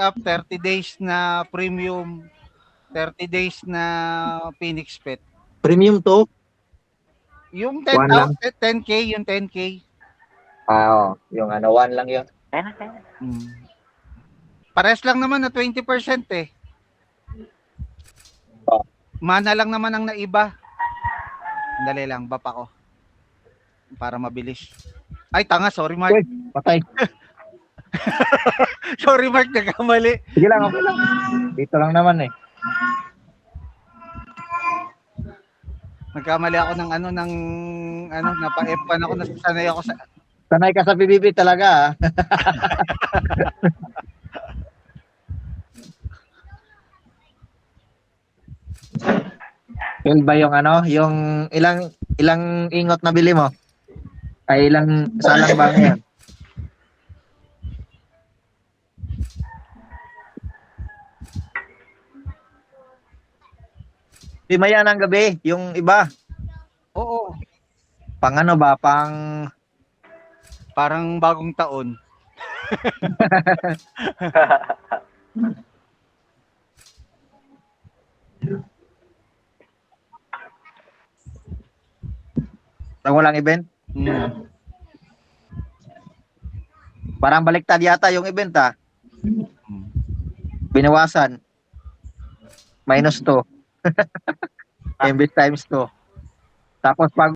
up 30 days na premium, 30 days na Phoenix Pet. Premium to? Yung One lang? 10K, yung 10K. Oo. Yung ano, 1 lang yun. Pares lang naman na 20% eh. Oh. Mana lang naman ang naiba. Dali lang, bapa ko. Para mabilis. Ay, tanga, sorry Mark. Uy, patay. Sorry Mark, nagkamali. Sige lang, okay lang. Dito lang naman eh. Nagkamali ako ng napa-F1 ako, nasasanay ako sa... Sanay ka sa PBB talaga ah. Yun ba yung ano, yung ilang ingot na bili mo? Ay ilang salang ba ngayon? Di maya ng gabi, yung iba. Oo, Pang ano ba, pang parang bagong taon. pang walang event? Parang baliktad yata yung event ah. Binawasan. -2. Imbes times 2. Tapos pag